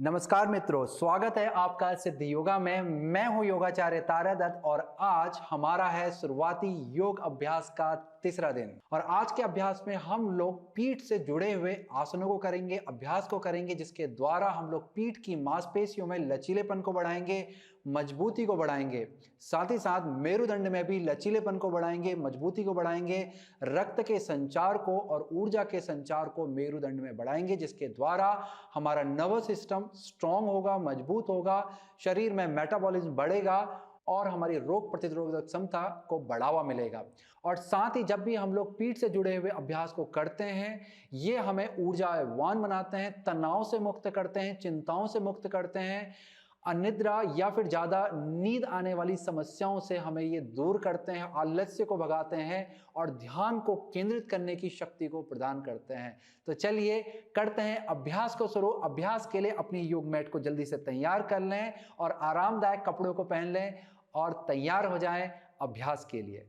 नमस्कार मित्रों, स्वागत है आपका सिद्ध योगा में। मैं हूं योगाचार्य तारा दत्त और आज हमारा है शुरुआती योग अभ्यास का तीसरा दिन। और आज के अभ्यास में हम लोग पीठ से जुड़े हुए आसनों को करेंगे, अभ्यास को करेंगे, जिसके द्वारा हम लोग पीठ की मांसपेशियों में लचीलेपन को बढ़ाएंगे, मजबूती को बढ़ाएंगे। साथ ही साथ मेरुदंड में भी लचीलेपन को बढ़ाएंगे, मजबूती को बढ़ाएंगे, रक्त के संचार को और ऊर्जा के संचार को मेरुदंड में बढ़ाएंगे, जिसके द्वारा हमारा नर्वस सिस्टम स्ट्रांग होगा, मजबूत होगा, शरीर में मेटाबॉलिज्म बढ़ेगा और हमारी रोग प्रतिरोधक क्षमता को बढ़ावा मिलेगा। और साथ ही जब भी हम लोग पीठ से जुड़े हुए अभ्यास को करते हैं, ये हमें ऊर्जावान बनाते हैं, तनाव से मुक्त करते हैं, चिंताओं से मुक्त करते हैं, अनिद्रा या फिर ज्यादा नींद आने वाली समस्याओं से हमें ये दूर करते हैं, आलस्य को भगाते हैं और ध्यान को केंद्रित करने की शक्ति को प्रदान करते हैं। तो चलिए करते हैं अभ्यास को शुरू। अभ्यास के लिए अपनी योग मैट को जल्दी से तैयार कर लें और आरामदायक कपड़ों को पहन लें और तैयार हो जाएं अभ्यास के लिए।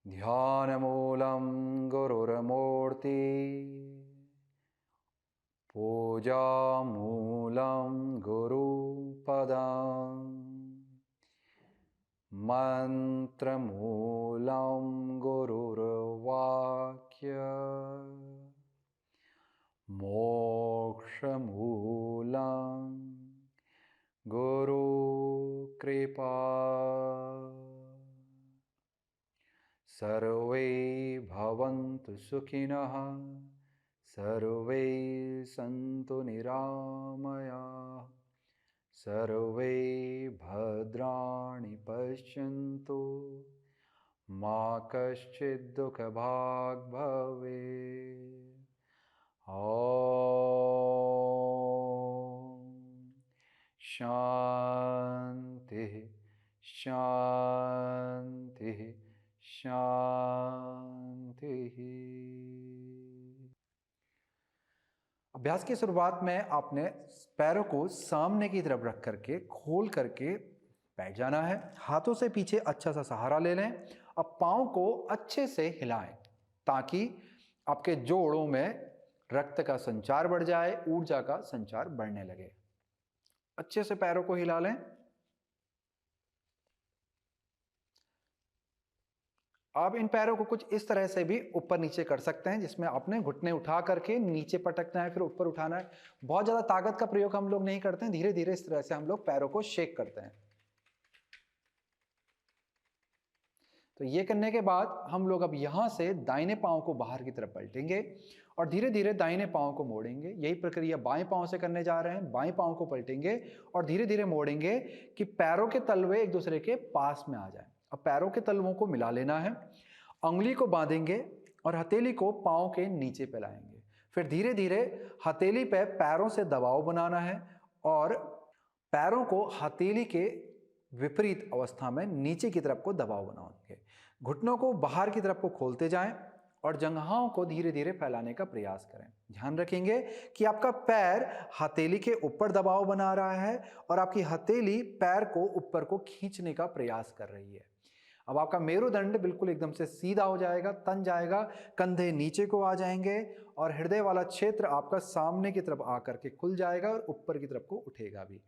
ध्यानमूलं गुरुर्मूर्ति, पूजामूलं गुरुपदम्, मंत्रमूलं गुरुर्वाक्य, मोक्षमूलं गुरुकृपा। सर्वे भवन्तु सुखिनः, सर्वे सन्तु निरामयाः, सर्वे भद्राणि पश्यन्तु, मा कश्चित् दुःखभाग् भवेत्। ॐ शान्तिः शान्तिः शांति। अभ्यास की शुरुआत में आपने पैरों को सामने की तरफ रख करके खोल करके बैठ जाना है। हाथों से पीछे अच्छा सा सहारा ले लें। अब पाँव को अच्छे से हिलाएं ताकि आपके जोड़ों में रक्त का संचार बढ़ जाए, ऊर्जा का संचार बढ़ने लगे। अच्छे से पैरों को हिला लें। आप इन पैरों को कुछ इस तरह से भी ऊपर नीचे कर सकते हैं, जिसमें आपने घुटने उठा करके नीचे पटकना है, फिर ऊपर उठाना है। बहुत ज्यादा ताकत का प्रयोग हम लोग नहीं करते हैं, धीरे धीरे इस तरह से हम लोग पैरों को शेक करते हैं। तो ये करने के बाद हम लोग अब यहां से दाहिने पांव को बाहर की तरफ पलटेंगे और धीरे धीरे दाहिने पांव को मोड़ेंगे। यही प्रक्रिया बाएं पांव से करने जा रहे हैं। बाएं पांव को पलटेंगे और धीरे धीरे मोड़ेंगे कि पैरों के तलवे एक दूसरे के पास में आ जाए। अब पैरों के तलवों को मिला लेना है, उंगली को बांधेंगे और हथेली को पांव के नीचे पे लाएंगे। फिर धीरे धीरे हथेली पे पैरों से दबाव बनाना है और पैरों को हथेली के विपरीत अवस्था में नीचे की तरफ को दबाव बनाएंगे। घुटनों को बाहर की तरफ को खोलते जाएं और जंघाओं को धीरे धीरे फैलाने का प्रयास करें। ध्यान रखेंगे कि आपका पैर हथेली के ऊपर दबाव बना रहा है और आपकी हथेली पैर को ऊपर को खींचने का प्रयास कर रही है। अब आपका मेरुदंड बिल्कुल एकदम से सीधा हो जाएगा, तन जाएगा, कंधे नीचे को आ जाएंगे और हृदय वाला क्षेत्र आपका सामने की तरफ आकर के खुल जाएगा और ऊपर की तरफ को उठेगा भी।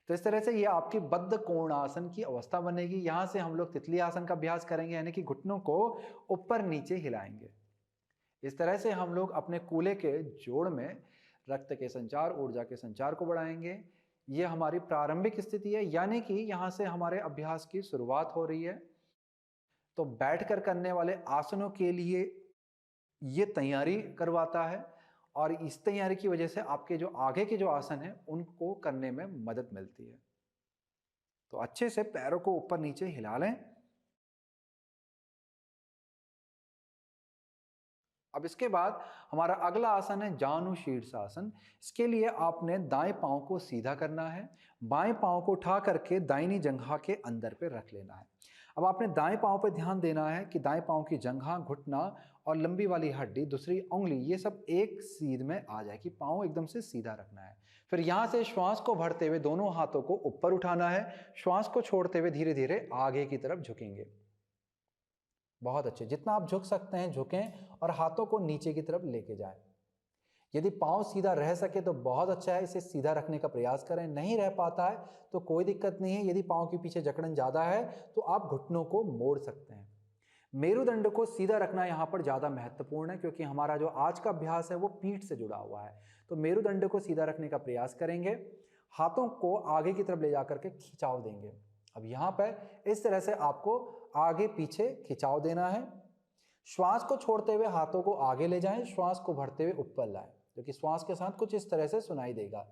तो इस तरह से ये आपकी बद्ध कोणासन की अवस्था बनेगी। यहां से हम लोग तितली आसन का अभ्यास करेंगे, यानी कि घुटनों को ऊपर नीचे हिलाएंगे। इस तरह से हम लोग अपने कूल्हे के जोड़ में रक्त के संचार, ऊर्जा के संचार को बढ़ाएंगे। ये हमारी प्रारंभिक स्थिति है, यानी कि यहां से हमारे अभ्यास की शुरुआत हो रही है। तो बैठकर करने वाले आसनों के लिए ये तैयारी करवाता है और इस तैयारी की वजह से आपके जो आगे के जो आसन हैं उनको करने में मदद मिलती है। तो अच्छे से पैरों को ऊपर नीचे हिला लें। अब इसके बाद हमारा अगला आसन है जानु शीर्षासन। इसके लिए आपने दाएं पांव को सीधा करना है, बाएं पांव को उठा करके दाहिनी जंघा के अंदर पे रख लेना है। अब आपने दाएं पांव पे ध्यान देना है कि दाएं पांव की जंघा, घुटना और लंबी वाली हड्डी, दूसरी उंगली, ये सब एक सीध में आ जाए कि पाँव एकदम से सीधा रखना है। फिर यहाँ से श्वास को भरते हुए दोनों हाथों को ऊपर उठाना है, श्वास को छोड़ते हुए धीरे धीरे आगे की तरफ झुकेंगे। बहुत अच्छे, जितना आप झुक सकते हैं झुकें और हाथों को नीचे की तरफ लेके जाएं। यदि पाँव सीधा रह सके तो बहुत अच्छा है, इसे सीधा रखने का प्रयास करें। नहीं रह पाता है तो कोई दिक्कत नहीं है, यदि पाँव के पीछे जकड़न ज़्यादा है तो आप घुटनों को मोड़ सकते हैं। मेरुदंड को सीधा रखना यहाँ पर ज़्यादा महत्वपूर्ण है, क्योंकि हमारा जो आज का अभ्यास है वो पीठ से जुड़ा हुआ है। तो मेरुदंड को सीधा रखने का प्रयास करेंगे, हाथों को आगे की तरफ ले जाकर के खिंचाव देंगे। अब यहाँ पर इस तरह से आपको आगे पीछे खिंचाव देना है। श्वास को छोड़ते हुए हाथों को आगे ले जाएं, श्वास को भरते हुए ऊपर लाएं, जो कि श्वास के साथ कुछ इस तरह से सुनाई देगा।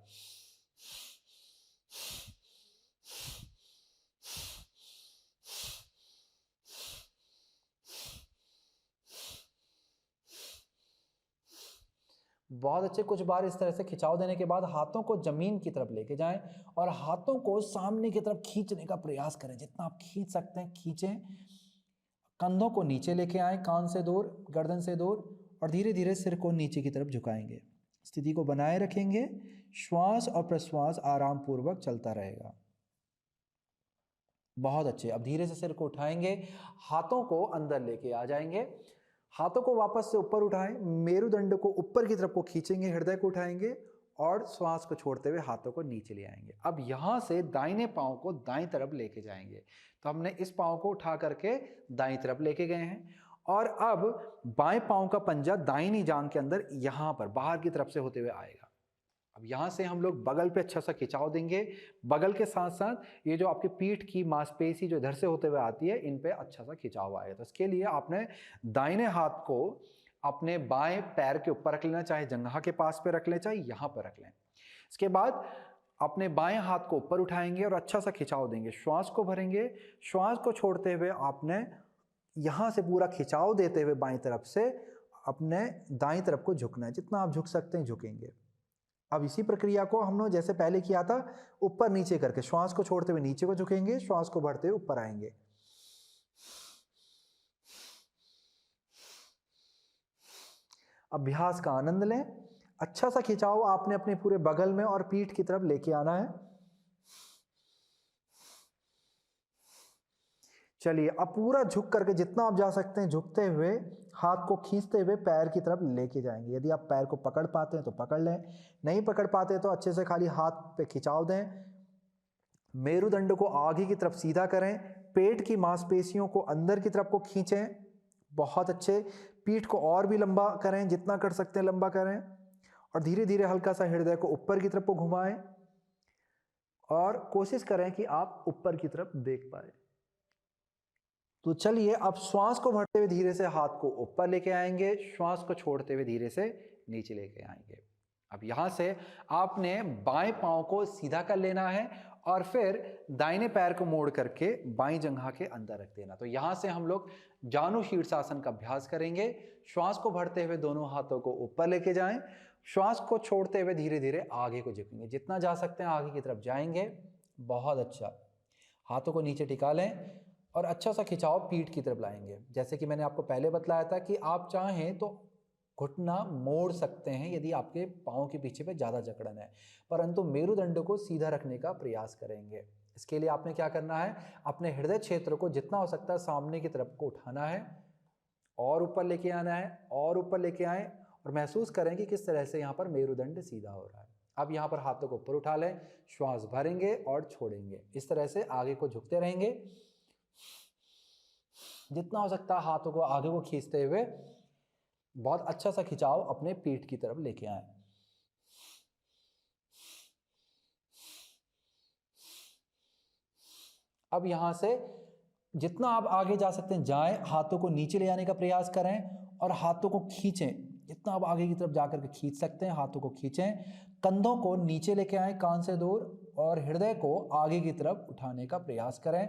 बहुत अच्छे, कुछ बार इस तरह से खिंचाव देने के बाद हाथों को जमीन की तरफ लेके जाएं और हाथों को सामने की तरफ खींचने का प्रयास करें। जितना आप खींच सकते हैं खींचें। कंधों को नीचे लेके आएं, कान से दूर, गर्दन से दूर, और धीरे धीरे सिर को नीचे की तरफ झुकाएंगे। स्थिति को बनाए रखेंगे। श्वास और प्रश्वास आराम पूर्वक चलता रहेगा। बहुत अच्छे। अब धीरे से सिर को उठाएंगे, हाथों को अंदर लेके आ जाएंगे, हाथों को वापस से ऊपर उठाएं, मेरुदंड को ऊपर की तरफ को खींचेंगे, हृदय को उठाएंगे और श्वास को छोड़ते हुए हाथों को नीचे ले आएंगे। अब यहां से दाहिने पांव को दाईं तरफ लेके जाएंगे। तो हमने इस पांव को उठा करके दाईं तरफ लेके गए हैं और अब बाएं पांव का पंजा दाहिनी जांघ के अंदर यहां पर बाहर की तरफ से होते हुए आएगा। अब यहां से हम लोग बगल पे अच्छा सा खिंचाव देंगे। बगल के साथ साथ ये जो आपके पीठ की मांसपेशी जो इधर से होते हुए आती है, इन पे अच्छा सा खिंचाव आएगा। तो इसके लिए आपने दाहिने हाथ को अपने बाएं पैर के ऊपर रख लेना, चाहे जंघा के पास पे रख लें, चाहे यहां पर रख लें। इसके बाद अपने बाएं हाथ को ऊपर उठाएंगे और अच्छा सा खिंचाव देंगे, श्वास को भरेंगे। श्वास को छोड़ते हुए आपने यहां से पूरा खिंचाव देते हुए बाएं तरफ से अपने दाईं तरफ को झुकना है। जितना आप झुक सकते हैं झुकेंगे। अब इसी प्रक्रिया को हमने जैसे पहले किया था, ऊपर नीचे करके श्वास को छोड़ते हुए नीचे को झुकेंगे, श्वास को भरते हुए ऊपर आएंगे। अभ्यास का आनंद लें। अच्छा सा खिंचाव आपने अपने पूरे बगल में और पीठ की तरफ लेके आना है। चलिए, अब पूरा झुक करके जितना आप जा सकते हैं झुकते हुए हाथ को खींचते हुए पैर की तरफ लेके जाएंगे। यदि आप पैर को पकड़ पाते हैं तो पकड़ लें, नहीं पकड़ पाते तो अच्छे से खाली हाथ पे खिंचाव दें। मेरुदंड को आगे की तरफ सीधा करें, पेट की मांसपेशियों को अंदर की तरफ को खींचें। बहुत अच्छे। पीठ को और भी लंबा करें, जितना कर सकते हैं लंबा करें और धीरे धीरे हल्का सा हृदय को ऊपर की तरफ को घुमाएं और कोशिश करें कि आप ऊपर की तरफ देख पाए। तो चलिए, अब श्वास को भरते हुए धीरे से हाथ को ऊपर लेके आएंगे, श्वास को छोड़ते हुए धीरे से नीचे लेके आएंगे। अब यहां से आपने बाएं पांव को सीधा कर लेना है और फिर दाहिने पैर को मोड़ करके बाईं जंघा के अंदर रख देना। तो यहां से हम लोग जानु शीर्षासन का अभ्यास करेंगे। श्वास को भरते हुए दोनों हाथों को ऊपर लेके जाएं, श्वास को छोड़ते हुए धीरे धीरे आगे को झुकेंगे। जितना जा सकते हैं आगे की तरफ जाएंगे। बहुत अच्छा। हाथों को नीचे टिका लें और अच्छा सा खिंचाव पीठ की तरफ लाएंगे। जैसे कि मैंने आपको पहले बतलाया था कि आप चाहें तो घुटना मोड़ सकते हैं यदि आपके पाँव के पीछे पे ज़्यादा जकड़न है, परंतु मेरुदंड को सीधा रखने का प्रयास करेंगे। इसके लिए आपने क्या करना है, अपने हृदय क्षेत्र को जितना हो सकता है सामने की तरफ को उठाना है और ऊपर लेके आना है और ऊपर लेके आए और महसूस करें कि किस तरह से यहाँ पर मेरुदंड सीधा हो रहा है। अब यहाँ पर हाथों को ऊपर उठा लें, श्वास भरेंगे और छोड़ेंगे। इस तरह से आगे को झुकते रहेंगे। जितना हो सकता है हाथों को आगे को खींचते हुए बहुत अच्छा सा खिंचाव अपने पीठ की तरफ लेके आए। अब यहां से जितना आप आगे जा सकते हैं जाएं, हाथों को नीचे ले जाने का प्रयास करें और हाथों को खींचें। जितना आप आगे की तरफ जाकर के खींच सकते हैं हाथों को खींचें। कंधों को नीचे लेके आए कान से दूर और हृदय को आगे की तरफ उठाने का प्रयास करें।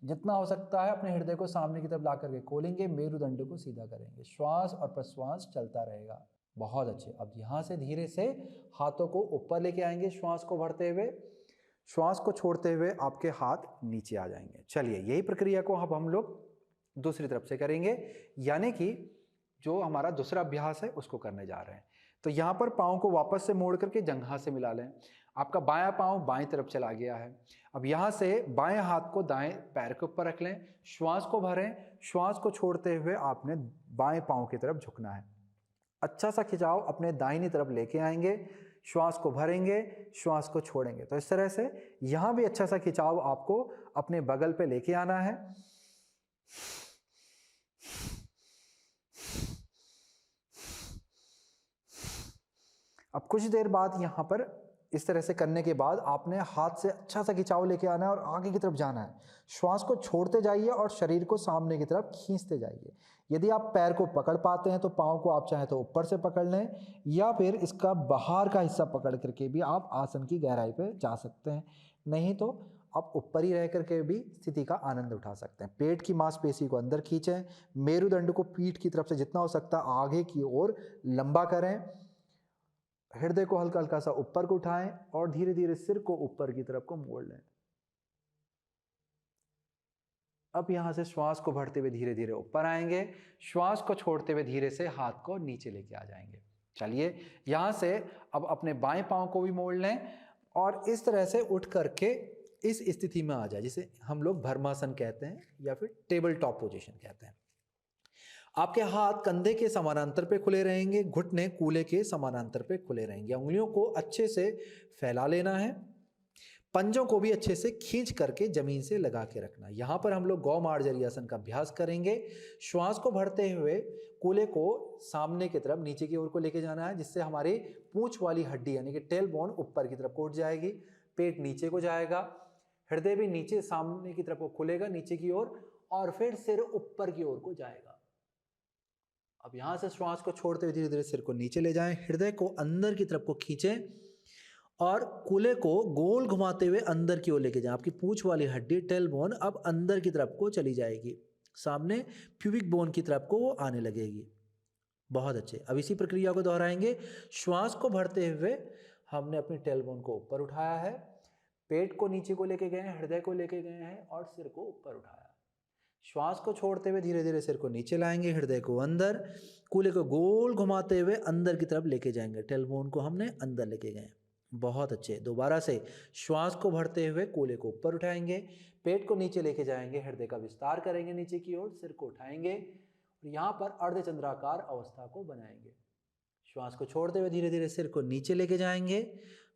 जितना हो सकता है अपने हृदय को सामने की तरफ ला करके खोलेंगे, मेरुदंड को सीधा करेंगे। श्वास और प्रश्वास चलता रहेगा। बहुत अच्छे। अब यहाँ से धीरे से हाथों को ऊपर लेके आएंगे, श्वास को भरते हुए, श्वास को छोड़ते हुए आपके हाथ नीचे आ जाएंगे। चलिए, यही प्रक्रिया को अब हम लोग दूसरी तरफ से करेंगे, यानी कि जो हमारा दूसरा अभ्यास है उसको करने जा रहे हैं। तो यहाँ पर पाँव को वापस से मोड़ करके जंघा से मिला लें। आपका बायां पाँव बाएं तरफ चला गया है। अब यहाँ से बाएं हाथ को दाएं पैर के ऊपर रख लें, श्वास को भरें, श्वास को छोड़ते हुए आपने बाएं पाँव की तरफ झुकना है। अच्छा सा खिंचाव अपने दाहिनी तरफ लेके आएंगे, श्वास को भरेंगे, श्वास को छोड़ेंगे। तो इस तरह से यहाँ भी अच्छा सा खिंचाव आपको अपने बगल पे लेके आना है। अब कुछ देर बाद यहाँ पर इस तरह से करने के बाद आपने हाथ से अच्छा सा खिंचाव लेके आना है और आगे की तरफ जाना है। श्वास को छोड़ते जाइए और शरीर को सामने की तरफ खींचते जाइए। यदि आप पैर को पकड़ पाते हैं तो पाँव को आप चाहे तो ऊपर से पकड़ लें, या फिर इसका बाहर का हिस्सा पकड़ करके भी आप आसन की गहराई पे जा सकते हैं। नहीं तो आप ऊपर ही रह करके भी स्थिति का आनंद उठा सकते हैं। पेट की मांसपेशी को अंदर खींचें, मेरुदंड को पीठ की तरफ से जितना हो सकता है आगे की ओर लंबा करें, हृदय को हल्का हल्का सा ऊपर को उठाएं और धीरे धीरे सिर को ऊपर की तरफ को मोड़ लें। अब यहां से श्वास को भरते हुए धीरे धीरे ऊपर आएंगे, श्वास को छोड़ते हुए धीरे से हाथ को नीचे लेके आ जाएंगे। चलिए यहां से अब अपने बाएं पांव को भी मोड़ लें और इस तरह से उठ करके इस स्थिति में आ जाए, जिसे हम लोग भर्मासन कहते हैं या फिर टेबल टॉप पोजीशन कहते हैं। आपके हाथ कंधे के समानांतर पे खुले रहेंगे, घुटने कूल्हे के समानांतर पे खुले रहेंगे। उंगलियों को अच्छे से फैला लेना है, पंजों को भी अच्छे से खींच करके जमीन से लगा के रखना। यहाँ पर हम लोग गौ मार्जरी आसन का अभ्यास करेंगे। श्वास को भरते हुए कूल्हे को सामने की तरफ नीचे की ओर को लेके जाना है, जिससे हमारी पूंछ वाली हड्डी यानी कि टेल बोन ऊपर की तरफ को उठ जाएगी, पेट नीचे को जाएगा, हृदय भी नीचे सामने की तरफ को खुलेगा नीचे की ओर, और फिर सिर ऊपर की ओर को जाएगा। अब यहां से श्वास को छोड़ते हुए धीरे धीरे सिर को नीचे ले जाएं, हृदय को अंदर की तरफ को खींचें और कूल्हे को गोल घुमाते हुए अंदर की ओर लेके जाएं। आपकी पूंछ वाली हड्डी टेल बोन अब अंदर की तरफ को चली जाएगी, सामने प्यूबिक बोन की तरफ को वो आने लगेगी। बहुत अच्छे। अब इसी प्रक्रिया को दोहराएंगे। श्वास को भरते हुए हमने अपनी टेल बोन को ऊपर उठाया है, पेट को नीचे को लेके गए हैं, हृदय को लेके गए हैं और सिर को ऊपर उठाया। श्वास को छोड़ते हुए धीरे धीरे सिर को नीचे लाएंगे, हृदय को अंदर, कूल्हे को गोल घुमाते हुए अंदर की तरफ लेके जाएंगे। टेल बोन को हमने अंदर लेके गए। बहुत अच्छे। दोबारा से श्वास को भरते हुए कूल्हे को ऊपर उठाएंगे, पेट को नीचे लेके जाएंगे, हृदय का विस्तार करेंगे नीचे की ओर, सिर को उठाएंगे और यहाँ पर अर्धचंद्राकार अवस्था को बनाएंगे। श्वास को छोड़ते हुए धीरे धीरे सिर को नीचे लेके जाएंगे,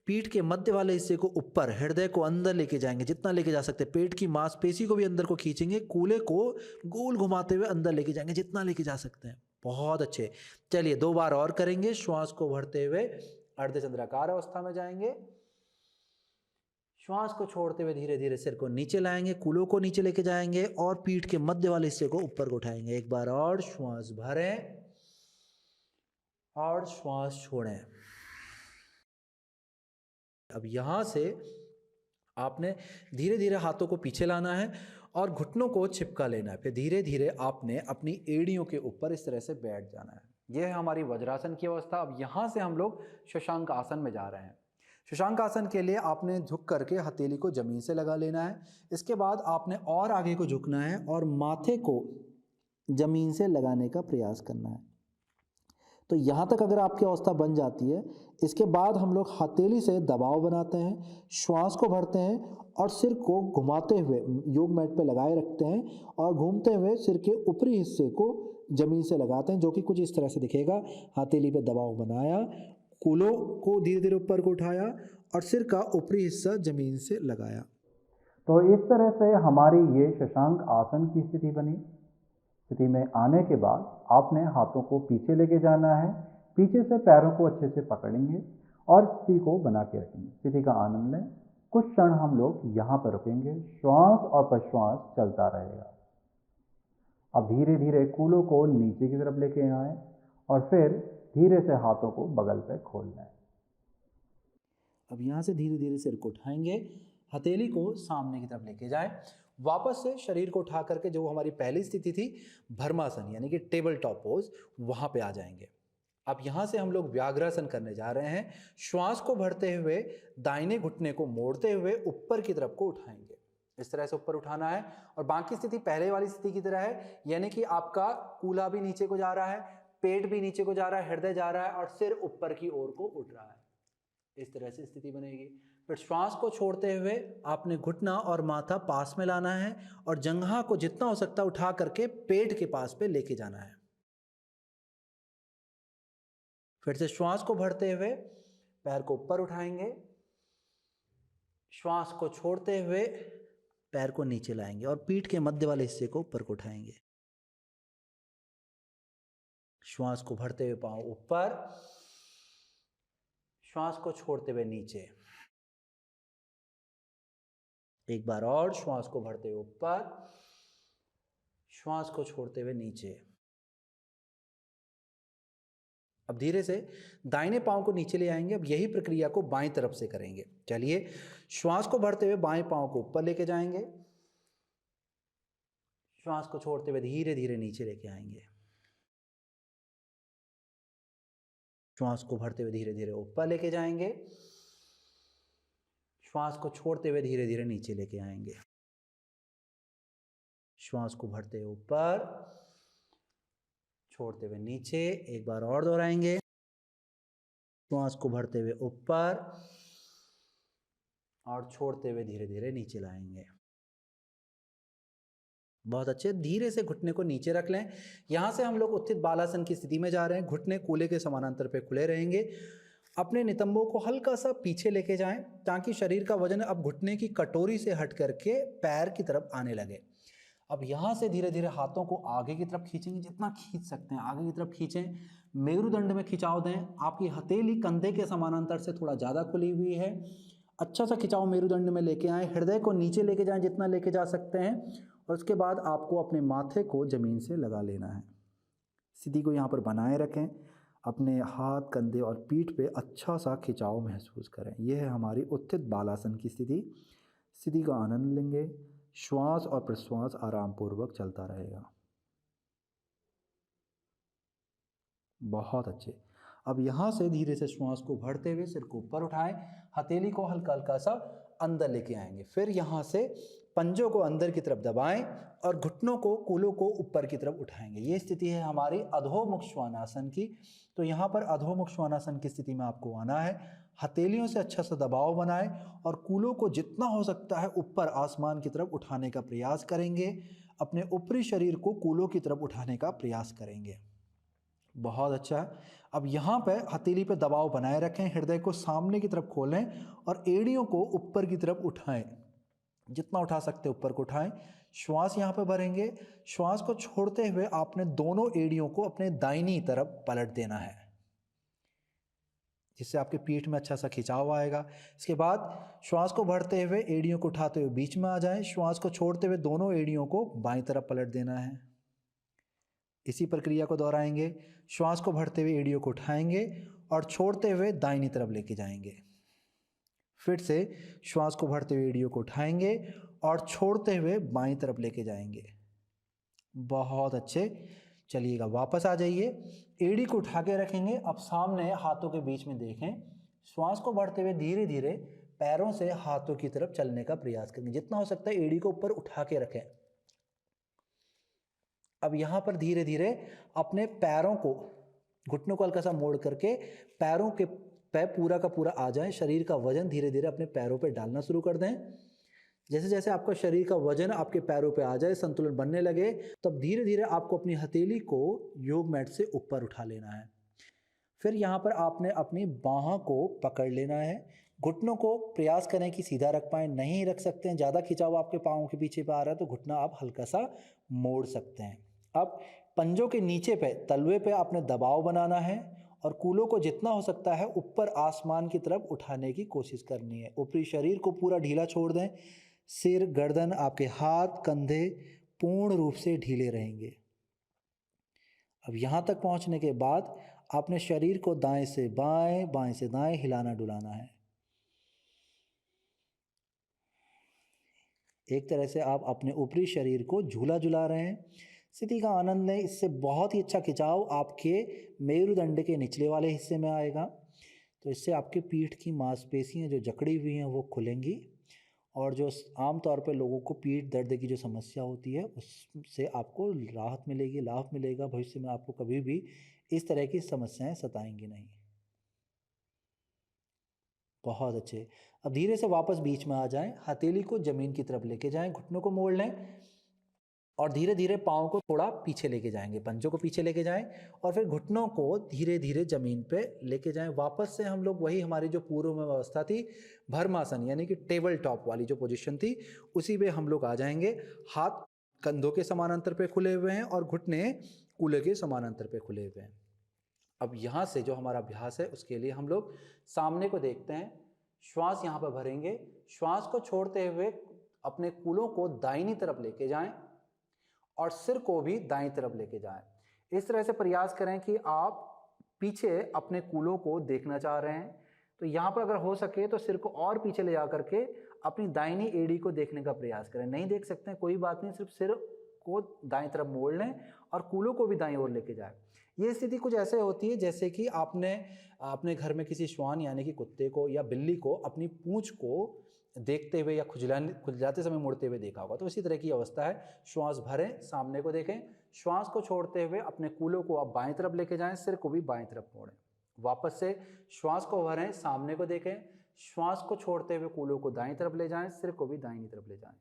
पीठ के मध्य वाले हिस्से को ऊपर, हृदय को अंदर लेके जाएंगे जितना लेके जा सकते हैं, पेट की मांसपेशी को भी अंदर को खींचेंगे, कूल्हे को गोल घुमाते हुए अंदर लेके जाएंगे जितना लेके जा सकते हैं। बहुत अच्छे। चलिए 2 बार और करेंगे। श्वास को भरते हुए अर्धचंद्राकार अवस्था में जाएंगे, श्वास को छोड़ते हुए धीरे धीरे सिर को नीचे लाएंगे, कूल्हों को नीचे लेके जाएंगे और पीठ के मध्य वाले हिस्से को ऊपर को उठाएंगे। एक बार और श्वास भरें और श्वास छोड़ें। अब यहां से आपने धीरे धीरे हाथों को पीछे लाना है और घुटनों को चिपका लेना है। फिर धीरे धीरे आपने अपनी एड़ियों के ऊपर इस तरह से बैठ जाना है। यह है हमारी वज्रासन की अवस्था। अब यहां से हम लोग शशांक आसन में जा रहे हैं। शशांक आसन के लिए आपने झुक करके हथेली को जमीन से लगा लेना है। इसके बाद आपने और आगे को झुकना है और माथे को जमीन से लगाने का प्रयास करना है। तो यहाँ तक अगर आपकी अवस्था बन जाती है, इसके बाद हम लोग हथेली से दबाव बनाते हैं, श्वास को भरते हैं और सिर को घुमाते हुए योग मैट पे लगाए रखते हैं और घूमते हुए सिर के ऊपरी हिस्से को जमीन से लगाते हैं, जो कि कुछ इस तरह से दिखेगा। हथेली पे दबाव बनाया, कूल्हों को धीरे धीरे ऊपर को उठाया और सिर का ऊपरी हिस्सा जमीन से लगाया। तो इस तरह से हमारी ये शशांक आसन की स्थिति बनी। स्थिति में आने के बाद आपने हाथों को पीछे लेके जाना है, पीछे से पैरों को अच्छे से पकड़ेंगे और स्थिति को बना के रखेंगे। स्थिति का आनंद लें। कुछ क्षण हम लोग यहाँ पर रुकेंगे, श्वास और प्रश्वास चलता रहेगा। अब धीरे धीरे कूल्हों को नीचे की तरफ लेके आए और फिर धीरे से हाथों को बगल पे खोल लें। अब यहाँ से धीरे धीरे सिर को उठाएंगे, हथेली को सामने की तरफ लेके जाएं, वापस से शरीर को उठा करके जो हमारी पहली स्थिति थी भर्मासन यानी कि टेबल टॉप पोज, वहां पे आ जाएंगे। अब यहां से हम लोग व्याघ्रासन करने जा रहे हैं। श्वास को भरते हुए दाहिने घुटने को मोड़ते हुए ऊपर की तरफ को उठाएंगे। इस तरह से ऊपर उठाना है और बाकी स्थिति पहले वाली स्थिति की तरह है, यानी कि आपका कूल्हा भी नीचे को जा रहा है, पेट भी नीचे को जा रहा है, हृदय जा रहा है और सिर ऊपर की ओर को उठ रहा है। इस तरह से स्थिति बनेगी। फिर श्वास को छोड़ते हुए आपने घुटना और माथा पास में लाना है और जंघा को जितना हो सकता है उठा करके पेट के पास पे लेके जाना है। फिर से श्वास को भरते हुए पैर को ऊपर उठाएंगे, श्वास को छोड़ते हुए पैर को नीचे लाएंगे और पीठ के मध्य वाले हिस्से को ऊपर को उठाएंगे। श्वास को भरते हुए पांव ऊपर, श्वास को छोड़ते हुए नीचे। एक बार और श्वास को भरते हुए ऊपर, श्वास को छोड़ते हुए नीचे। अब धीरे से दाहिने पांव को नीचे ले आएंगे। अब यही प्रक्रिया को बाएं तरफ से करेंगे। चलिए, श्वास को भरते हुए बाएं पांव को ऊपर लेके जाएंगे, श्वास को छोड़ते हुए धीरे धीरे नीचे लेके आएंगे। श्वास को भरते हुए धीरे धीरे ऊपर लेके जाएंगे, श्वास को छोड़ते हुए धीरे धीरे नीचे लेके आएंगे। श्वास को भरते हुए ऊपर, छोड़ते हुए नीचे। एक बार और दोहराएंगे। श्वास को भरते हुए ऊपर और छोड़ते हुए धीरे धीरे नीचे लाएंगे। बहुत अच्छे। धीरे से घुटने को नीचे रख लें। यहां से हम लोग उत्थित बालासन की स्थिति में जा रहे हैं। घुटने कूल्हे के समानांतर पे खुले रहेंगे। अपने नितंबों को हल्का सा पीछे लेके जाएं ताकि शरीर का वजन अब घुटने की कटोरी से हट करके पैर की तरफ आने लगे। अब यहाँ से धीरे धीरे हाथों को आगे की तरफ खींचेंगे, जितना खींच सकते हैं आगे की तरफ खींचें। मेरुदंड में खिंचाव दें। आपकी हथेली कंधे के समानांतर से थोड़ा ज़्यादा खुली हुई है। अच्छा सा खिंचाव मेरुदंड में लेके आएँ। हृदय को नीचे लेके जाएं जितना लेके जा सकते हैं और उसके बाद आपको अपने माथे को ज़मीन से लगा लेना है। स्थिति को यहाँ पर बनाए रखें। अपने हाथ, कंधे और पीठ पे अच्छा सा खिंचाव महसूस करें। यह है हमारी उत्थित बालासन की स्थिति। स्थिति का आनंद लेंगे। श्वास और प्रश्वास आराम पूर्वक चलता रहेगा। बहुत अच्छे। अब यहाँ से धीरे से श्वास को भरते हुए सिर को ऊपर उठाएं। हथेली को हल्का हल्का सा अंदर लेके आएंगे। फिर यहाँ से पंजों को अंदर की तरफ दबाएं और घुटनों को, कूलों को ऊपर की तरफ उठाएंगे। ये स्थिति है हमारी अधोमुख श्वानासन की। तो यहाँ पर अधोमुख श्वानासन की स्थिति में आपको आना है। हथेलियों से अच्छा सा दबाव बनाएं और कूलों को जितना हो सकता है ऊपर आसमान की तरफ उठाने का प्रयास करेंगे। अपने ऊपरी शरीर को कूलों की तरफ उठाने का प्रयास करेंगे। बहुत अच्छा है। अब यहाँ पे हथेली पे दबाव बनाए रखें। हृदय को सामने की तरफ खोलें और एड़ियों को ऊपर की तरफ उठाएं। जितना उठा सकते ऊपर को उठाएं। श्वास यहाँ पे भरेंगे। श्वास को छोड़ते हुए आपने दोनों एड़ियों को अपने दाहिनी तरफ पलट देना है, जिससे आपके पीठ में अच्छा सा खिंचाव आएगा। इसके बाद श्वास को भरते हुए एड़ियों को उठाते हुए बीच में आ जाएं। श्वास को छोड़ते हुए दोनों एड़ियों को बाईं तरफ पलट देना है। इसी प्रक्रिया को दोहराएंगे। श्वास को भरते हुए एड़ियों को उठाएंगे और छोड़ते हुए दाहिनी तरफ लेके जाएंगे। फिर से श्वास को भरते हुए एड़ियों को उठाएंगे और छोड़ते हुए बाईं तरफ लेके जाएंगे। बहुत अच्छे। चलिएगा, वापस आ जाइए। एड़ी को उठा के रखेंगे। अब सामने हाथों के बीच में देखें। श्वास को भरते हुए धीरे धीरे पैरों से हाथों की तरफ चलने का प्रयास करेंगे। जितना हो सकता है एड़ी को ऊपर उठा के रखें। अब यहाँ पर धीरे धीरे अपने पैरों को, घुटनों को हल्का सा मोड़ करके पैरों के पैर पूरा का पूरा आ जाए। शरीर का वजन धीरे धीरे अपने पैरों पे डालना शुरू कर दें। जैसे जैसे आपका शरीर का वजन आपके पैरों पे आ जाए, संतुलन बनने लगे, तब धीरे धीरे आपको अपनी हथेली को योग मैट से ऊपर उठा लेना है। फिर यहाँ पर आपने अपनी बाहों को पकड़ लेना है। घुटनों को प्रयास करें कि सीधा रख पाएं। नहीं रख सकते हैं, ज़्यादा खिंचाव आपके पाँव के पीछे पे आ रहा है तो घुटना आप हल्का सा मोड़ सकते हैं। अब पंजों के नीचे पे, तलवे पे आपने दबाव बनाना है और कूलों को जितना हो सकता है ऊपर आसमान की तरफ उठाने की कोशिश करनी है। ऊपरी शरीर को पूरा ढीला छोड़ दें। सिर, गर्दन, आपके हाथ, कंधे पूर्ण रूप से ढीले रहेंगे। अब यहाँ तक पहुँचने के बाद आपने शरीर को दाएं से बाएं, बाएं से दाएं हिलाना डुलाना है। एक तरह से आप अपने ऊपरी शरीर को झूला झुला रहे हैं। स्थिति का आनंद लें। इससे बहुत ही अच्छा खिंचाव आपके मेरुदंड के निचले वाले हिस्से में आएगा। तो इससे आपके पीठ की मांसपेशियां जो जकड़ी हुई हैं वो खुलेंगी और जो आमतौर पर लोगों को पीठ दर्द की जो समस्या होती है उससे आपको राहत मिलेगी, लाभ मिलेगा। भविष्य में आपको कभी भी इस तरह की समस्याएं सताएंगी नहीं। बहुत अच्छे। अब धीरे से वापस बीच में आ जाएं, हथेली को जमीन की तरफ लेके जाएं, घुटनों को मोड़ लें और धीरे धीरे पाँव को थोड़ा पीछे लेके जाएंगे, पंजों को पीछे लेके जाएं और फिर घुटनों को धीरे धीरे जमीन पे लेके जाएं। वापस से हम लोग वही हमारी जो पूर्व में अवस्था थी, भर्मासन यानी कि टेबल टॉप वाली जो पोजीशन थी, उसी पे हम लोग आ जाएंगे। हाथ कंधों के समानांतर पे खुले हुए हैं और घुटने कूल्हे के समानांतर पे खुले हुए हैं। अब यहाँ से जो हमारा अभ्यास है उसके लिए हम लोग सामने को देखते हैं, श्वास यहाँ पर भरेंगे, श्वास को छोड़ते हुए अपने कूलों को दाहिनी तरफ लेके जाएं और सिर को भी दाईं तरफ लेके जाएं। इस तरह से प्रयास करें कि आप पीछे अपने कूलों को देखना चाह रहे हैं तो यहाँ पर अगर हो सके तो सिर को और पीछे ले जा करके अपनी दाहिनी एड़ी को देखने का प्रयास करें। नहीं देख सकते हैं कोई बात नहीं, सिर्फ सिर को दाईं तरफ मोड़ लें और कूलों को भी दाईं ओर लेके जाएं। ये स्थिति कुछ ऐसे होती है जैसे कि आपने अपने घर में किसी श्वान यानी कि कुत्ते को या बिल्ली को अपनी पूंछ को देखते हुए या खुजलाते समय मुड़ते हुए देखा होगा, तो इसी तरह की अवस्था है। श्वास भरें, सामने को देखें, श्वास को छोड़ते हुए अपने कूलों को आप बाएं तरफ लेके जाएं, सिर को भी बाएं तरफ मोड़ें। वापस से श्वास को भरें, सामने को देखें, श्वास को छोड़ते हुए कूलों को दाईं तरफ ले जाएं, सिर को भी दाईं तरफ ले जाएं।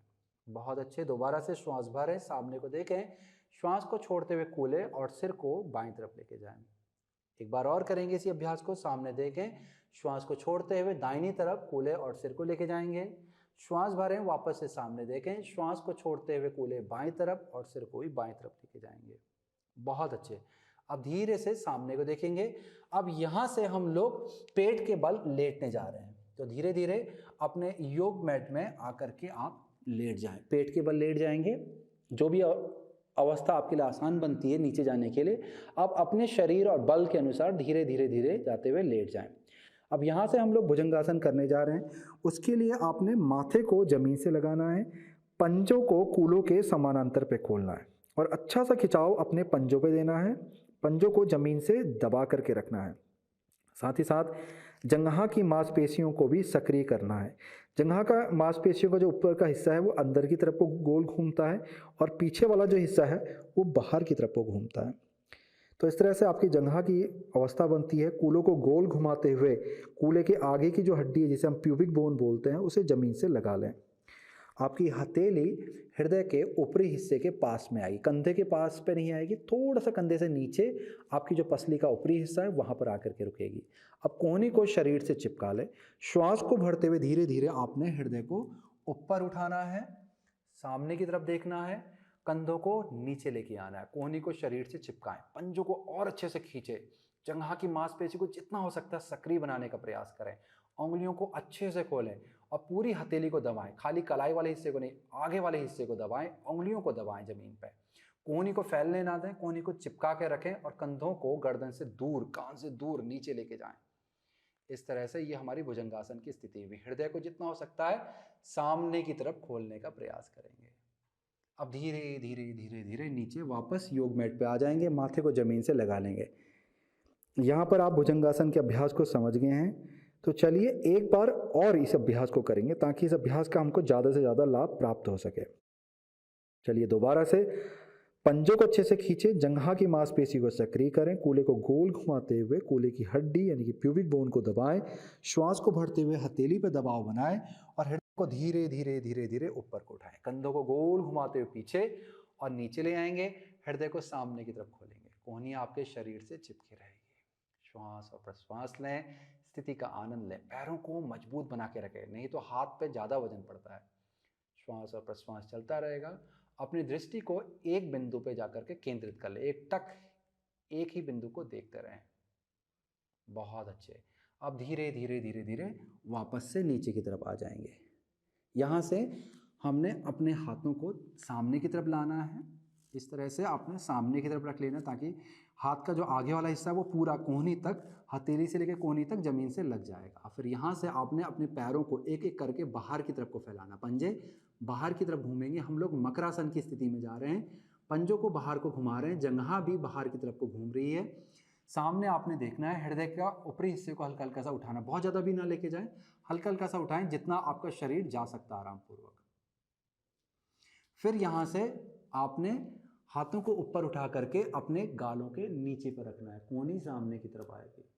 बहुत अच्छे। दोबारा से श्वास भरें, सामने को देखें, श्वास को छोड़ते हुए कूल्हे और सिर को बाईं तरफ लेके जाएं। एक बार और करेंगे इसी अभ्यास को। सामने देखें, श्वास को छोड़ते हुए दाहिनी तरफ कूल्हे और सिर को लेके जाएंगे। श्वास भरें, वापस से सामने देखें, श्वास को छोड़ते हुए कूल्हे बाईं तरफ और सिर को भी बाईं तरफ लेके जाएंगे। बहुत अच्छे। अब धीरे से सामने को देखेंगे। अब यहाँ से हम लोग पेट के बल लेटने जा रहे हैं, तो धीरे धीरे अपने योग मैट में आकर के आप लेट जाएं, पेट के बल लेट जाएंगे। जो भी अवस्था आपके लिए आसान बनती है नीचे जाने के लिए, आप अपने शरीर और बल के अनुसार धीरे धीरे धीरे जाते हुए लेट जाएं। अब यहाँ से हम लोग भुजंगासन करने जा रहे हैं। उसके लिए आपने माथे को जमीन से लगाना है, पंजों को कूलों के समानांतर पे खोलना है और अच्छा सा खिंचाव अपने पंजों पे देना है। पंजों को जमीन से दबा करके रखना है। साथ ही साथ जंघा की मांसपेशियों को भी सक्रिय करना है। जंघा का मांसपेशियों का जो ऊपर का हिस्सा है वो अंदर की तरफ को गोल घूमता है और पीछे वाला जो हिस्सा है वो बाहर की तरफ को घूमता है। तो इस तरह से आपकी जंघा की अवस्था बनती है। कूलों को गोल घुमाते हुए कूल्हे के आगे की जो हड्डी है जिसे हम प्यूबिक बोन बोलते हैं उसे जमीन से लगा लें। आपकी हथेली हृदय के ऊपरी हिस्से के पास में आएगी, कंधे के पास पे नहीं आएगी, थोड़ा सा कंधे से नीचे आपकी जो पसली का ऊपरी हिस्सा है वहाँ पर आकर के रुकेगी। अब कोहनी को शरीर से चिपका ले। श्वास को भरते हुए धीरे धीरे आपने हृदय को ऊपर उठाना है, सामने की तरफ देखना है, कंधों को नीचे लेके आना है, कोहनी को शरीर से चिपकाएं, पंजों को और अच्छे से खींचे, जंघा की मांसपेशी को जितना हो सकता है सक्रिय बनाने का प्रयास करें, उंगलियों को अच्छे से खोलें और पूरी हथेली को दबाएं, खाली कलाई वाले हिस्से को नहीं, आगे वाले हिस्से को दबाएं, उंगलियों को दबाएं जमीन पे। कोहनी को फैलने ना दें, कोहनी को चिपका के रखें और कंधों को गर्दन से दूर, कान से दूर नीचे लेके जाएं। इस तरह से ये हमारी भुजंगासन की स्थिति हुई। हृदय को जितना हो सकता है सामने की तरफ खोलने का प्रयास करेंगे। अब धीरे धीरे धीरे धीरे नीचे वापस योग मैट पे आ जाएंगे, माथे को जमीन से लगा लेंगे। यहाँ पर आप भुजंगासन के अभ्यास को समझ गए हैं, तो चलिए एक बार और इस अभ्यास को करेंगे ताकि इस अभ्यास का हमको ज़्यादा से ज़्यादा लाभ प्राप्त हो सके। चलिए दोबारा से पंजों को अच्छे से खींचे, जंघा की मांसपेशी को सक्रिय करें, कूल्हे को गोल घुमाते हुए कूल्हे की हड्डी यानी कि प्यूबिक बोन को दबाएं, श्वास को भरते हुए हथेली पर दबाव बनाएं और हृदय को धीरे धीरे धीरे धीरे ऊपर को उठाएं, कंधों को गोल घुमाते हुए पीछे और नीचे ले आएंगे, हृदय को सामने की तरफ खोलेंगे, कोहनी आपके शरीर से चिपकी रहेगी। श्वास और प्रश्वास लें, स्थिति का आनंद लें, पैरों को मजबूत बना के रखें, नहीं तो हाथ पे ज़्यादा वजन पड़ता है। श्वास और प्रश्वास चलता रहेगा। अपनी दृष्टि को एक बिंदु पे जाकर के केंद्रित कर ले, एक टक एक ही बिंदु को देखते रहें। बहुत अच्छे। अब धीरे धीरे धीरे धीरे वापस से नीचे की तरफ आ जाएंगे। यहाँ से हमने अपने हाथों को सामने की तरफ लाना है। इस तरह से आपने सामने की तरफ रख लेना ताकि हाथ का जो आगे वाला हिस्सा है वो पूरा कोहनी तक, हथेली से लेकर कोहनी तक जमीन से लग जाएगा। फिर यहाँ से आपने अपने पैरों को एक एक करके बाहर की तरफ को फैलाना, पंजे बाहर की तरफ घूमेंगे। हम लोग मकरासन की स्थिति में जा रहे हैं, पंजों को बाहर को घुमा रहे हैं, जंघा भी बाहर की तरफ को घूम रही है। सामने आपने देखना है, हृदय का ऊपरी हिस्से को हल्का हल्का सा उठाना, बहुत ज़्यादा भी ना लेके जाएं, हल्का हल्का सा उठाएं जितना आपका शरीर जा सकता है आराम पूर्वक। फिर यहाँ से आपने हाथों को ऊपर उठा करके अपने गालों के नीचे पर रखना है, कोहनी सामने की तरफ आएगी।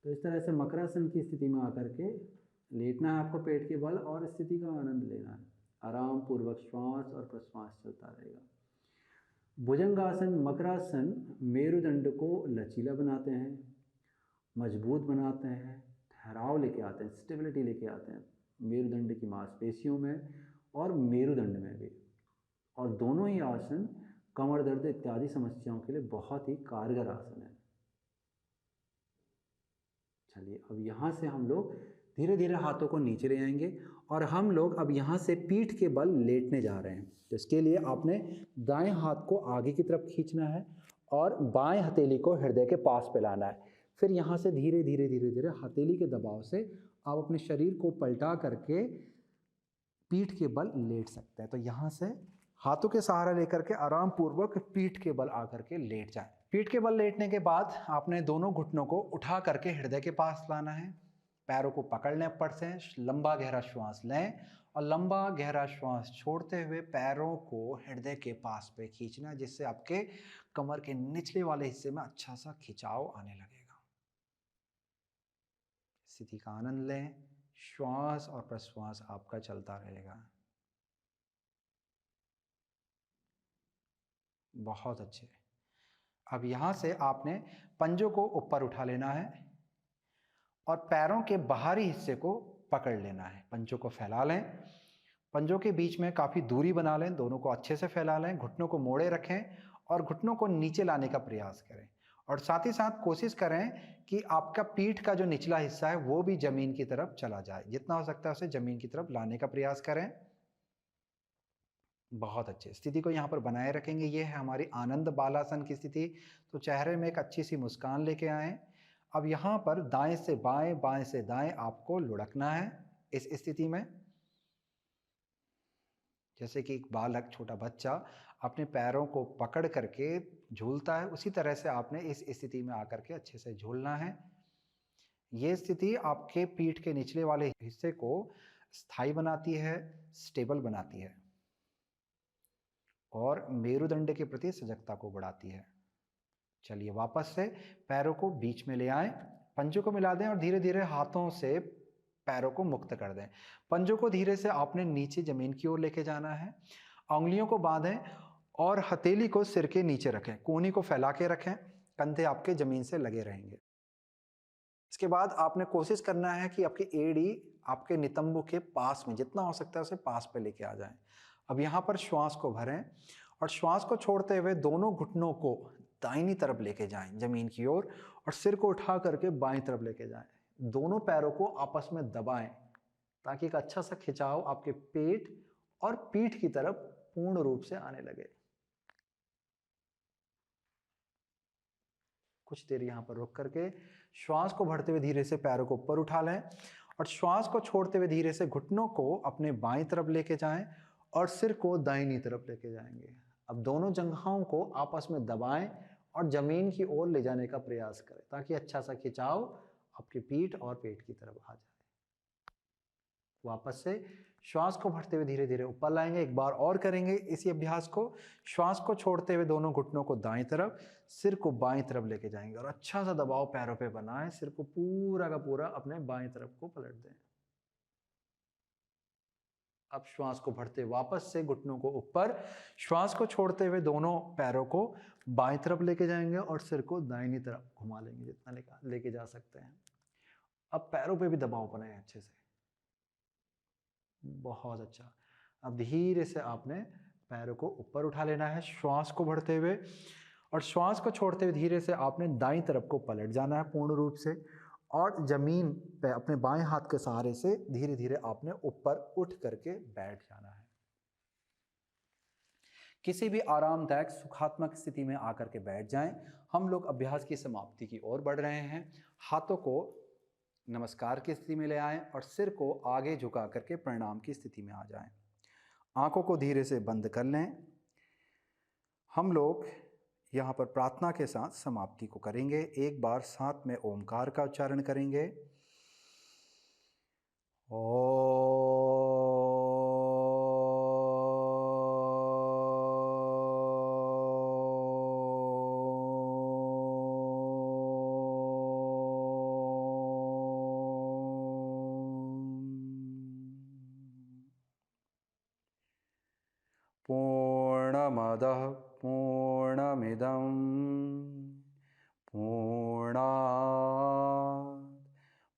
तो इस तरह से मकरासन की स्थिति में आकर के लेटना है आपको पेट के बल और स्थिति का आनंद लेना है। आराम पूर्वक श्वास और प्रश्वास चलता रहेगा। भुजंगासन, मकरासन मेरुदंड को लचीला बनाते हैं, मजबूत बनाते हैं, ठहराव लेके आते हैं, स्टेबिलिटी लेके आते हैं मेरुदंड की मांसपेशियों में और मेरुदंड में भी। और दोनों ही आसन कमर दर्द इत्यादि समस्याओं के लिए बहुत ही कारगर आसन है। चलिए अब यहाँ से हम लोग धीरे धीरे हाथों को नीचे ले आएंगे और हम लोग अब यहाँ से पीठ के बल लेटने जा रहे हैं। तो इसके लिए आपने दाएं हाथ को आगे की तरफ खींचना है और बाएं हथेली को हृदय के पास पे लाना है। फिर यहाँ से धीरे धीरे धीरे धीरे हथेली के दबाव से आप अपने शरीर को पलटा करके पीठ के बल लेट सकते हैं। तो यहाँ से हाथों के सहारा लेकर के आराम पूर्वक पीठ के बल आकर के लेट जाएं। पीठ के बल लेटने के बाद आपने दोनों घुटनों को उठा करके हृदय के पास लाना है। पैरों को पकड़ लें ऊपर से, लंबा गहरा श्वास लें और लंबा गहरा श्वास छोड़ते हुए पैरों को हृदय के पास पे खींचना, जिससे आपके कमर के निचले वाले हिस्से में अच्छा सा खिंचाव आने लगेगा। स्थिति का आनंद लें, श्वास और प्रश्वास आपका चलता रहेगा। बहुत अच्छे। अब यहाँ से आपने पंजों को ऊपर उठा लेना है और पैरों के बाहरी हिस्से को पकड़ लेना है। पंजों को फैला लें, पंजों के बीच में काफ़ी दूरी बना लें, दोनों को अच्छे से फैला लें, घुटनों को मोड़े रखें और घुटनों को नीचे लाने का प्रयास करें। और साथ ही साथ कोशिश करें कि आपका पीठ का जो निचला हिस्सा है वो भी ज़मीन की तरफ चला जाए। जितना हो सकता है उसे ज़मीन की तरफ लाने का प्रयास करें। बहुत अच्छे। स्थिति को यहाँ पर बनाए रखेंगे। ये है हमारी आनंद बालासन की स्थिति। तो चेहरे में एक अच्छी सी मुस्कान लेके आएँ। अब यहाँ पर दाएं से बाएं, बाएं से दाएं आपको लुढ़कना है इस स्थिति में। जैसे कि एक बालक, छोटा बच्चा अपने पैरों को पकड़ करके झूलता है, उसी तरह से आपने इस स्थिति में आकर के अच्छे से झूलना है। ये स्थिति आपके पीठ के निचले वाले हिस्से को स्थायी बनाती है, स्टेबल बनाती है और मेरुदंड के प्रति सजगता को बढ़ाती है। चलिए वापस से पैरों को बीच में ले आएं, पंजों को मिला दें और धीरे धीरे हाथों से पैरों को मुक्त कर दें। पंजों को धीरे से आपने नीचे जमीन की ओर लेके जाना है। उंगलियों को बांधें और हथेली को सिर के नीचे रखें, कोहनी को फैला के रखें, कंधे आपके जमीन से लगे रहेंगे। इसके बाद आपने कोशिश करना है कि आपकी एड़ी आपके नितंबों के पास में, जितना हो सकता है उसे पास पे लेके आ जाएं। अब यहाँ पर श्वास को भरें और श्वास को छोड़ते हुए दोनों घुटनों को दाहिनी तरफ लेके जाएं जमीन की ओर और सिर को उठा करके बाईं तरफ लेके जाएं। दोनों पैरों को आपस में दबाएं ताकि एक अच्छा सा खिंचाव आपके पेट और पीठ की तरफ पूर्ण रूप से आने लगे। कुछ देर यहाँ पर रुक करके श्वास को भरते हुए धीरे से पैरों को ऊपर उठा लें और श्वास को छोड़ते हुए धीरे से घुटनों को अपने बाईं तरफ लेके जाएं और सिर को दाहिनी तरफ लेके जाएंगे। अब दोनों जंघाओं को आपस में दबाएं और जमीन की ओर ले जाने का प्रयास करें ताकि अच्छा सा खिंचाव आपके पीठ और पेट की तरफ आ जाए। वापस से श्वास को भरते हुए धीरे धीरे ऊपर लाएंगे। एक बार और करेंगे इसी अभ्यास को। श्वास को छोड़ते हुए दोनों घुटनों को दाईं तरफ, सिर को बाईं तरफ लेके जाएंगे और अच्छा सा दबाव पैरों पे बनाएं। सिर को पूरा का पूरा अपने बाईं तरफ को पलट दें। अब श्वास को भरते वापस से घुटनों को ऊपर, श्वास को छोड़ते हुए दोनों पैरों को बाईं तरफ लेके जाएंगे और सिर को दाहिनी तरफ घुमा लेंगे जितना लेके जा सकते हैं। अब पैरों पे भी दबाव बनाएं अच्छे से। बहुत अच्छा। अब धीरे से आपने पैरों को ऊपर उठा लेना है श्वास को भरते हुए और श्वास को छोड़ते हुए धीरे से आपने दाईं तरफ को पलट जाना है पूर्ण रूप से और जमीन पे अपने बाएं हाथ के सहारे से धीरे धीरे आपने ऊपर उठ करके बैठ जाना है। किसी भी आरामदायक सुखात्मक स्थिति में आकर के बैठ जाएं। हम लोग अभ्यास की समाप्ति की ओर बढ़ रहे हैं। हाथों को नमस्कार की स्थिति में ले आएं और सिर को आगे झुका करके प्रणाम की स्थिति में आ जाएं। आंखों को धीरे से बंद कर लें। हम लोग यहाँ पर प्रार्थना के साथ समाप्ति को करेंगे। एक बार साथ में ओमकार का उच्चारण करेंगे। ओम। ओम। पूर्णमदः पूर्णमिदं पूर्णात्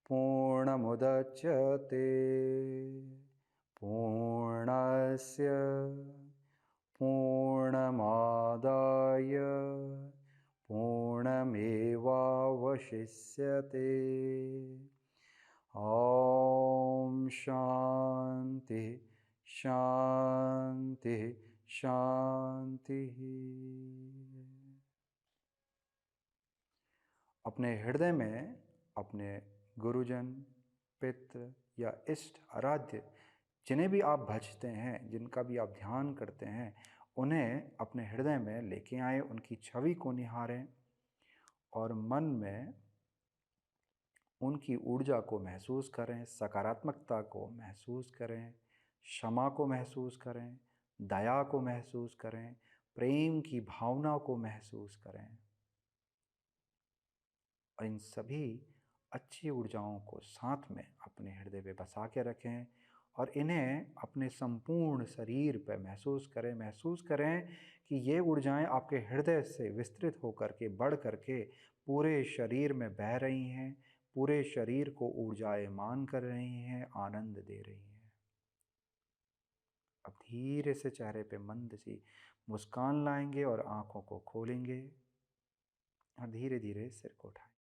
पूर्णमुदच्यते पूर्णस्य पूर्णमादाय पूर्णमेवावशिष्यते। ॐ शांति शांति शांति। अपने हृदय में अपने गुरुजन, पितृ या इष्ट आराध्य जिन्हें भी आप भजते हैं, जिनका भी आप ध्यान करते हैं, उन्हें अपने हृदय में लेके आएं, उनकी छवि को निहारें और मन में उनकी ऊर्जा को महसूस करें, सकारात्मकता को महसूस करें, क्षमा को महसूस करें, दया को महसूस करें, प्रेम की भावना को महसूस करें और इन सभी अच्छी ऊर्जाओं को साथ में अपने हृदय पे बसा के रखें और इन्हें अपने संपूर्ण शरीर पर महसूस करें कि ये ऊर्जाएं आपके हृदय से विस्तृत होकर के बढ़ करके पूरे शरीर में बह रही हैं, पूरे शरीर को ऊर्जायमान कर रही हैं, आनंद दे रही हैं। अब धीरे से चेहरे पे मंद सी मुस्कान लाएंगे और आंखों को खोलेंगे और धीरे धीरे सिर को उठाएंगे।